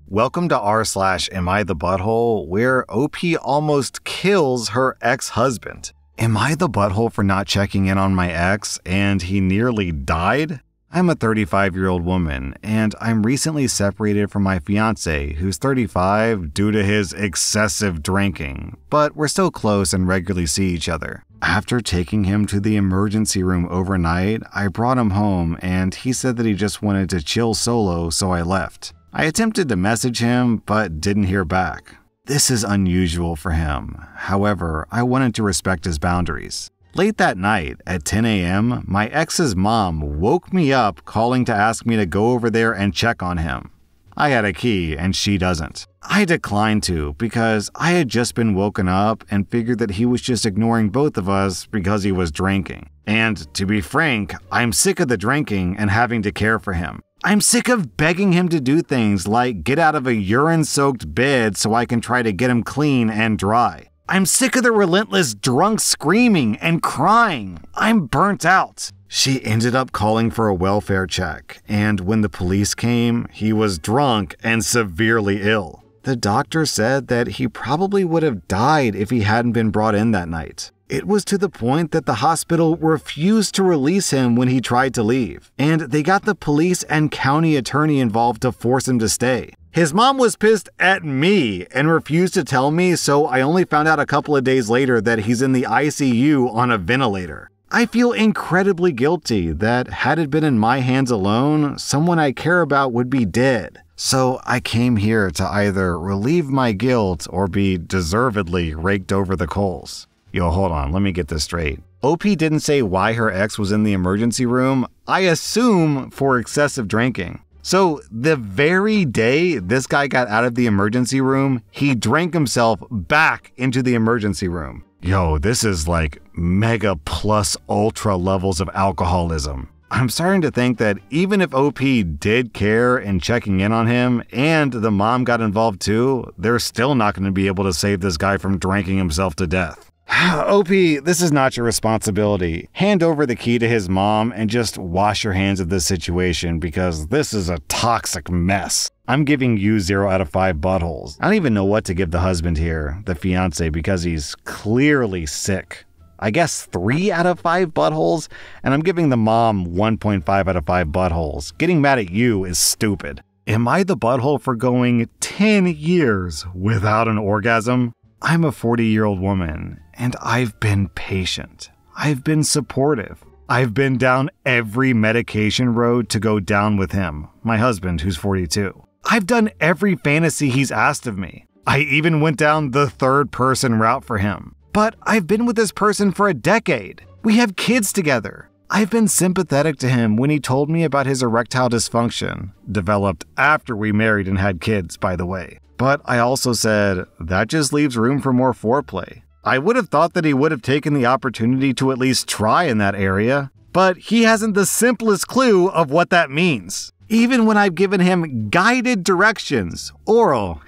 Welcome to rSlash Am I the Butthole, where OP almost kills her ex-husband. Am I the butthole for not checking in on my ex and he nearly died? I'm a 35-year-old woman, and I'm recently separated from my fiance, who's 35 due to his excessive drinking, but we're still close and regularly see each other. After taking him to the emergency room overnight, I brought him home and he said that he just wanted to chill solo, so I left. I attempted to message him, but didn't hear back. This is unusual for him. However, I wanted to respect his boundaries. Late that night, at 10 a.m., my ex's mom woke me up calling to ask me to go over there and check on him. I had a key and she doesn't. I declined to because I had just been woken up and figured that he was just ignoring both of us because he was drinking. And to be frank, I'm sick of the drinking and having to care for him. I'm sick of begging him to do things like get out of a urine-soaked bed so I can try to get him clean and dry. I'm sick of the relentless drunk screaming and crying. I'm burnt out. She ended up calling for a welfare check, and when the police came, he was drunk and severely ill. The doctor said that he probably would have died if he hadn't been brought in that night. It was to the point that the hospital refused to release him when he tried to leave, and they got the police and county attorney involved to force him to stay. His mom was pissed at me and refused to tell me, so I only found out a couple of days later that he's in the ICU on a ventilator. I feel incredibly guilty that had it been in my hands alone, someone I care about would be dead. So I came here to either relieve my guilt or be deservedly raked over the coals. Yo, hold on, let me get this straight. OP didn't say why her ex was in the emergency room, I assume for excessive drinking. So the very day this guy got out of the emergency room, he drank himself back into the emergency room. Yo, this is like mega plus ultra levels of alcoholism. I'm starting to think that even if OP did care in checking in on him and the mom got involved too, they're still not going to be able to save this guy from drinking himself to death. OP, this is not your responsibility. Hand over the key to his mom and just wash your hands of this situation because this is a toxic mess. I'm giving you 0 out of 5 buttholes. I don't even know what to give the husband here, the fiance, because he's clearly sick. I guess 3 out of 5 buttholes, and I'm giving the mom 1.5 out of 5 buttholes. Getting mad at you is stupid. Am I the butthole for going 10 years without an orgasm? I'm a 40-year-old woman, and I've been patient. I've been supportive. I've been down every medication road to go down with him, my husband, who's 42. I've done every fantasy he's asked of me. I even went down the third-person route for him. But I've been with this person for a decade. We have kids together. I've been sympathetic to him when he told me about his erectile dysfunction, developed after we married and had kids, by the way. But I also said, that just leaves room for more foreplay. I would have thought that he would have taken the opportunity to at least try in that area, but he hasn't the simplest clue of what that means. Even when I've given him guided directions, oral,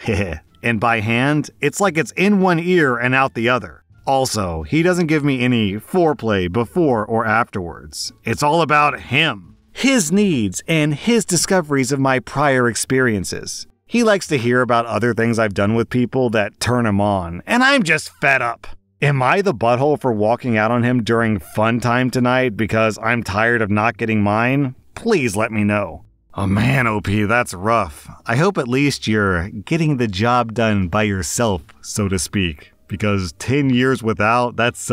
and by hand, it's like it's in one ear and out the other. Also, he doesn't give me any foreplay before or afterwards. It's all about him, his needs, and his discoveries of my prior experiences. He likes to hear about other things I've done with people that turn him on, and I'm just fed up. Am I the butthole for walking out on him during fun time tonight because I'm tired of not getting mine? Please let me know. Oh man, OP, that's rough. I hope at least you're getting the job done by yourself, so to speak, because 10 years without, that's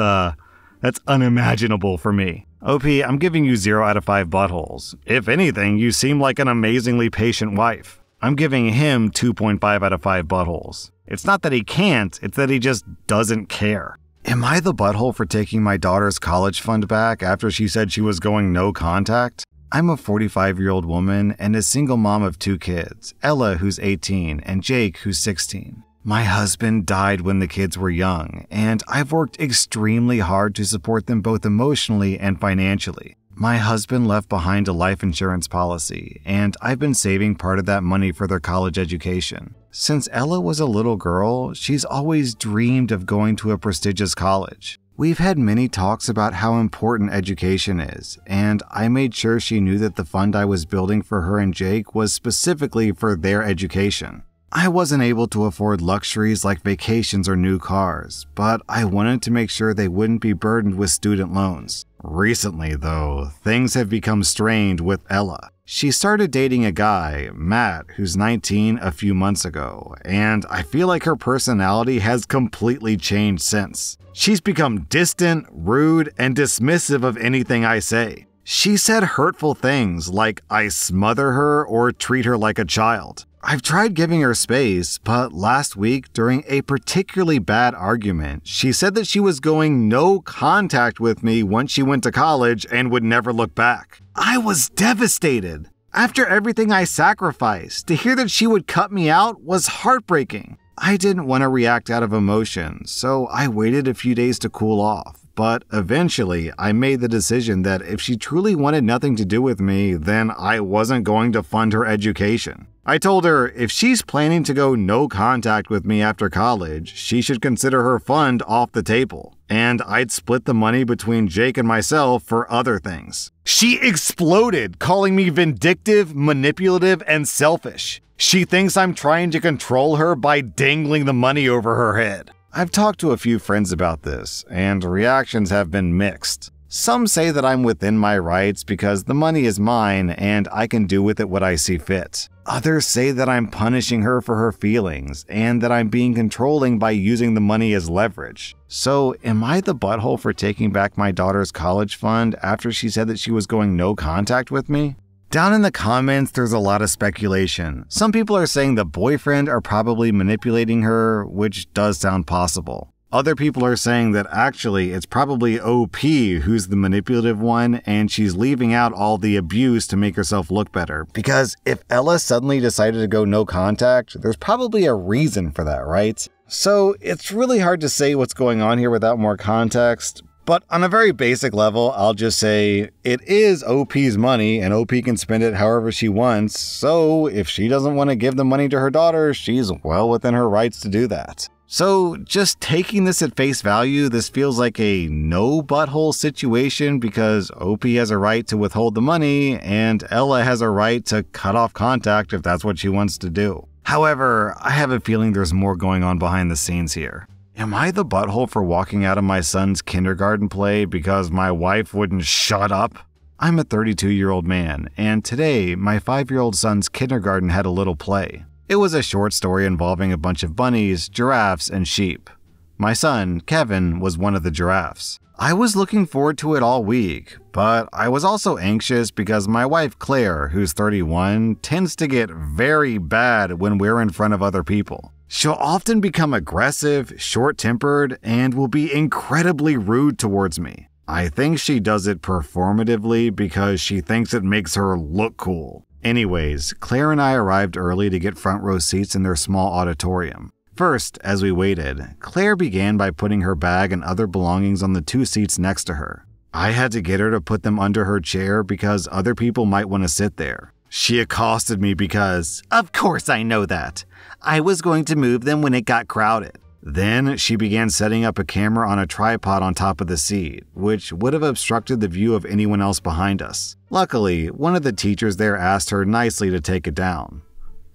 unimaginable for me. OP, I'm giving you 0 out of 5 buttholes. If anything, you seem like an amazingly patient wife. I'm giving him 2.5 out of 5 buttholes. It's not that he can't, it's that he just doesn't care. Am I the butthole for taking my daughter's college fund back after she said she was going no contact? I'm a 45-year-old woman and a single mom of 2 kids, Ella, who's 18, and Jake, who's 16. My husband died when the kids were young, and I've worked extremely hard to support them both emotionally and financially. My husband left behind a life insurance policy, and I've been saving part of that money for their college education. Since Ella was a little girl, she's always dreamed of going to a prestigious college. We've had many talks about how important education is, and I made sure she knew that the fund I was building for her and Jake was specifically for their education. I wasn't able to afford luxuries like vacations or new cars, but I wanted to make sure they wouldn't be burdened with student loans. Recently, though, things have become strained with Ella. She started dating a guy, Matt, who's 19 a few months ago, and I feel like her personality has completely changed since. She's become distant, rude, and dismissive of anything I say. She said hurtful things like I smother her or treat her like a child. I've tried giving her space, but last week, during a particularly bad argument, she said that she was going no contact with me once she went to college and would never look back. I was devastated. After everything I sacrificed, to hear that she would cut me out was heartbreaking. I didn't want to react out of emotion, so I waited a few days to cool off. But eventually, I made the decision that if she truly wanted nothing to do with me, then I wasn't going to fund her education. I told her if she's planning to go no contact with me after college, she should consider her fund off the table, and I'd split the money between Jake and myself for other things. She exploded, calling me vindictive, manipulative, and selfish. She thinks I'm trying to control her by dangling the money over her head. I've talked to a few friends about this, and reactions have been mixed. Some say that I'm within my rights because the money is mine and I can do with it what I see fit. Others say that I'm punishing her for her feelings and that I'm being controlling by using the money as leverage. So, am I the butthole for taking back my daughter's college fund after she said that she was going no contact with me? Down in the comments, there's a lot of speculation. Some people are saying the boyfriend are probably manipulating her, which does sound possible. Other people are saying that actually it's probably OP who's the manipulative one and she's leaving out all the abuse to make herself look better. Because if Ella suddenly decided to go no contact, there's probably a reason for that, right? So it's really hard to say what's going on here without more context. But on a very basic level, I'll just say it is OP's money and OP can spend it however she wants. So if she doesn't want to give the money to her daughter, she's well within her rights to do that. So just taking this at face value, this feels like a no butthole situation because OP has a right to withhold the money and Ella has a right to cut off contact if that's what she wants to do. However, I have a feeling there's more going on behind the scenes here. Am I the butthole for walking out of my son's kindergarten play because my wife wouldn't shut up? I'm a 32-year-old man, and today my 5-year-old son's kindergarten had a little play. It was a short story involving a bunch of bunnies, giraffes, and sheep. My son, Kevin, was one of the giraffes. I was looking forward to it all week, but I was also anxious because my wife, Claire, who's 31, tends to get very bad when we're in front of other people. She'll often become aggressive, short-tempered, and will be incredibly rude towards me. I think she does it performatively because she thinks it makes her look cool. Anyways, Claire and I arrived early to get front row seats in their small auditorium. First, as we waited, Claire began by putting her bag and other belongings on the 2 seats next to her. I had to get her to put them under her chair because other people might want to sit there. She accosted me because, "Of course I know that. I was going to move them when it got crowded." Then she began setting up a camera on a tripod on top of the seat, which would have obstructed the view of anyone else behind us. Luckily, one of the teachers there asked her nicely to take it down.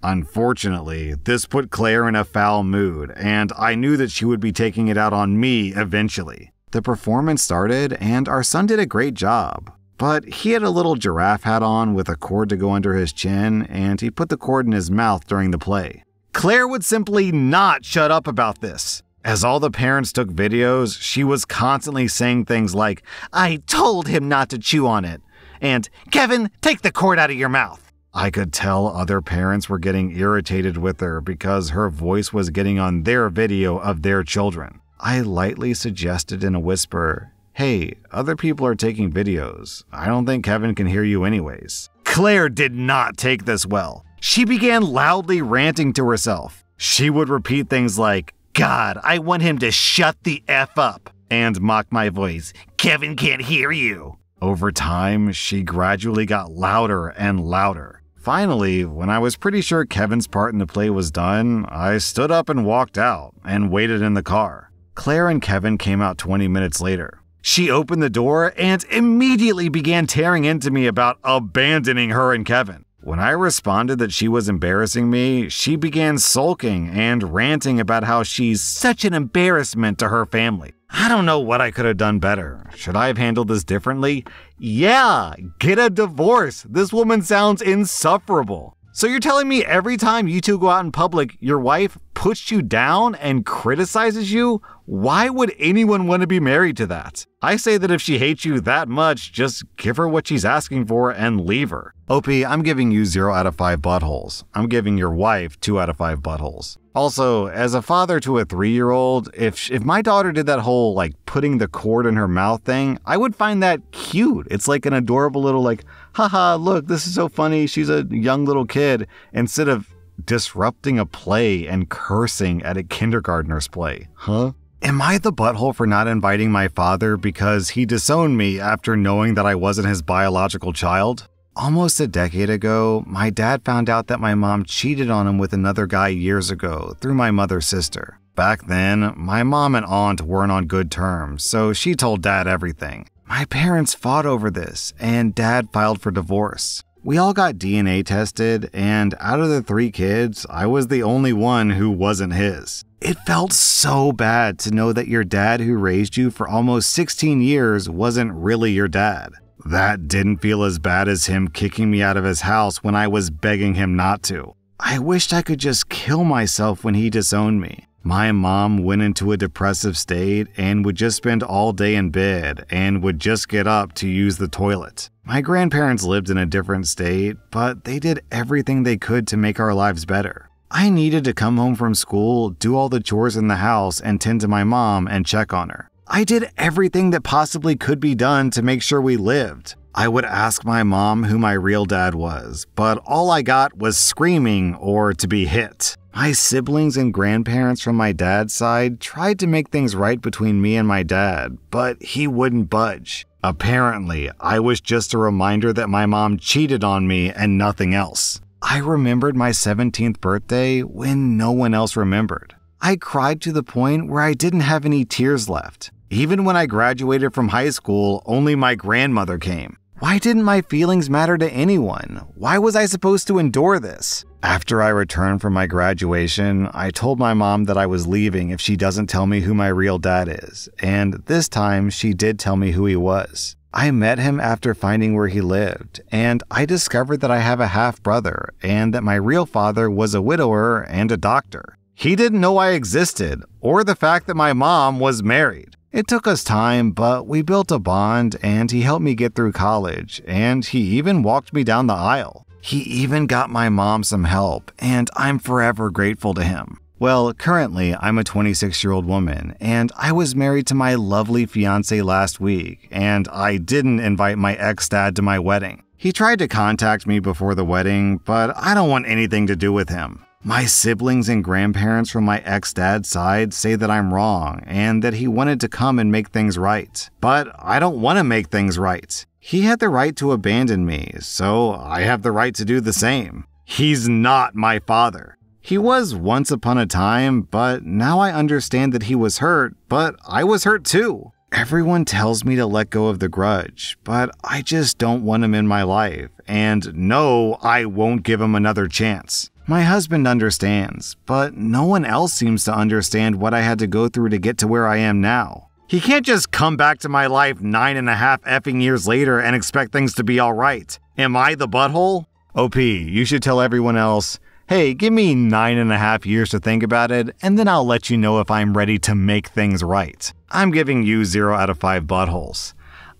Unfortunately, this put Claire in a foul mood, and I knew that she would be taking it out on me eventually. The performance started, and our son did a great job. But he had a little giraffe hat on with a cord to go under his chin, and he put the cord in his mouth during the play. Claire would simply not shut up about this. As all the parents took videos, she was constantly saying things like, "I told him not to chew on it," and "Kevin, take the cord out of your mouth." I could tell other parents were getting irritated with her because her voice was getting on their video of their children. I lightly suggested in a whisper, "Hey, other people are taking videos. I don't think Kevin can hear you anyways." Claire did not take this well. She began loudly ranting to herself. She would repeat things like, "God, I want him to shut the F up," and mock my voice, "Kevin can't hear you." Over time, she gradually got louder and louder. Finally, when I was pretty sure Kevin's part in the play was done, I stood up and walked out and waited in the car. Claire and Kevin came out 20 minutes later. She opened the door and immediately began tearing into me about abandoning her and Kevin. When I responded that she was embarrassing me, she began sulking and ranting about how she's such an embarrassment to her family. I don't know what I could have done better. Should I have handled this differently? Yeah, get a divorce. This woman sounds insufferable. So you're telling me every time you two go out in public, your wife puts you down and criticizes you? Why would anyone want to be married to that? I say that if she hates you that much, just give her what she's asking for and leave her. OP, I'm giving you 0 out of 5 buttholes. I'm giving your wife 2 out of 5 buttholes. Also, as a father to a 3-year-old, if my daughter did that whole like putting the cord in her mouth thing, I would find that cute. It's like an adorable little like, haha, look, this is so funny. She's a young little kid, instead of disrupting a play and cursing at a kindergartner's play. Huh? Am I the butthole for not inviting my father because he disowned me after knowing that I wasn't his biological child? Almost a decade ago, my dad found out that my mom cheated on him with another guy years ago through my mother's sister. Back then, my mom and aunt weren't on good terms, so she told dad everything. My parents fought over this, and dad filed for divorce. We all got DNA tested, and out of the 3 kids, I was the only one who wasn't his. It felt so bad to know that your dad who raised you for almost 16 years wasn't really your dad. That didn't feel as bad as him kicking me out of his house when I was begging him not to. I wished I could just kill myself when he disowned me. My mom went into a depressive state and would just spend all day in bed and would just get up to use the toilet. My grandparents lived in a different state, but they did everything they could to make our lives better. I needed to come home from school, do all the chores in the house, and tend to my mom and check on her. I did everything that possibly could be done to make sure we lived. I would ask my mom who my real dad was, but all I got was screaming or to be hit. My siblings and grandparents from my dad's side tried to make things right between me and my dad, but he wouldn't budge. Apparently, I was just a reminder that my mom cheated on me and nothing else. I remembered my 17th birthday when no one else remembered. I cried to the point where I didn't have any tears left. Even when I graduated from high school, only my grandmother came. Why didn't my feelings matter to anyone? Why was I supposed to endure this? After I returned from my graduation, I told my mom that I was leaving if she doesn't tell me who my real dad is, and this time she did tell me who he was. I met him after finding where he lived, and I discovered that I have a half-brother and that my real father was a widower and a doctor. He didn't know I existed, or the fact that my mom was married. It took us time, but we built a bond, and he helped me get through college, and he even walked me down the aisle. He even got my mom some help, and I'm forever grateful to him. Well, currently, I'm a 26-year-old woman, and I was married to my lovely fiancé last week, and I didn't invite my ex-dad to my wedding. He tried to contact me before the wedding, but I don't want anything to do with him. My siblings and grandparents from my ex-dad's side say that I'm wrong and that he wanted to come and make things right. But I don't want to make things right. He had the right to abandon me, so I have the right to do the same. He's not my father. He was once upon a time, but now I understand that he was hurt, but I was hurt too. Everyone tells me to let go of the grudge, but I just don't want him in my life, and no, I won't give him another chance. My husband understands, but no one else seems to understand what I had to go through to get to where I am now. He can't just come back to my life 9.5 effing years later and expect things to be alright. Am I the butthole? OP, you should tell everyone else, hey, give me 9.5 years to think about it, and then I'll let you know if I'm ready to make things right. I'm giving you 0 out of 5 buttholes.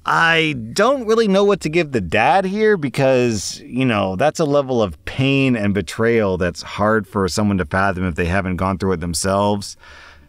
I don't really know what to give the dad here because, that's a level of pain and betrayal that's hard for someone to fathom if they haven't gone through it themselves.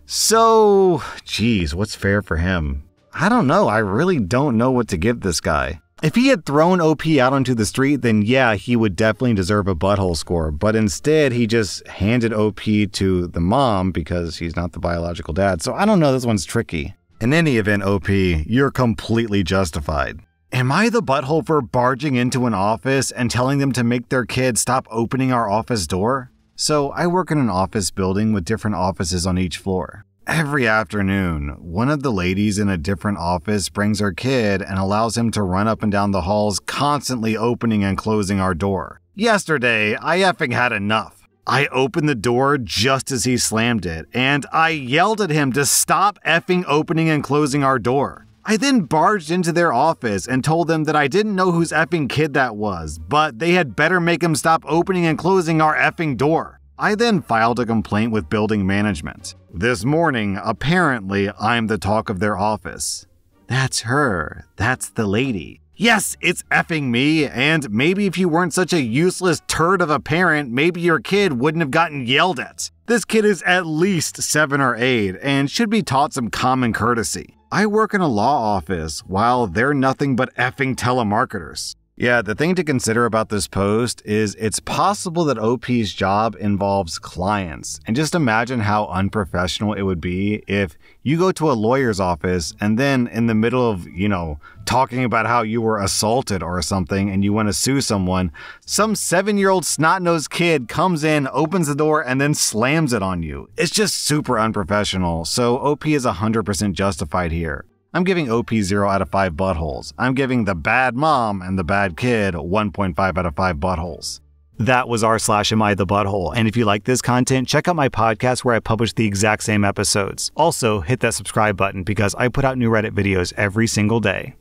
So, geez, what's fair for him? I don't know. I really don't know what to give this guy. If he had thrown OP out onto the street, then yeah, he would definitely deserve a butthole score. But instead, he just handed OP to the mom because he's not the biological dad. So I don't know. This one's tricky. In any event, OP, you're completely justified. Am I the butthole for barging into an office and telling them to make their kid stop opening our office door? So I work in an office building with different offices on each floor. Every afternoon, one of the ladies in a different office brings her kid and allows him to run up and down the halls, constantly opening and closing our door. Yesterday, I effing had enough. I opened the door just as he slammed it, and I yelled at him to stop effing opening and closing our door. I then barged into their office and told them that I didn't know whose effing kid that was, but they had better make him stop opening and closing our effing door. I then filed a complaint with building management. This morning, apparently, I'm the talk of their office. That's her. That's the lady. Yes, it's effing me, and maybe if you weren't such a useless turd of a parent, maybe your kid wouldn't have gotten yelled at. This kid is at least 7 or 8 and should be taught some common courtesy. I work in a law office while they're nothing but effing telemarketers. Yeah, the thing to consider about this post is it's possible that OP's job involves clients. And just imagine how unprofessional it would be if you go to a lawyer's office and then in the middle of, talking about how you were assaulted or something and you want to sue someone, some 7-year-old snot-nosed kid comes in, opens the door, and then slams it on you. It's just super unprofessional, so OP is 100% justified here. I'm giving OP 0 out of 5 buttholes. I'm giving the bad mom and the bad kid 1.5 out of 5 buttholes. That was rSlash Am I the Butthole, and if you like this content, check out my podcast where I publish the exact same episodes. Also, hit that subscribe button because I put out new Reddit videos every single day.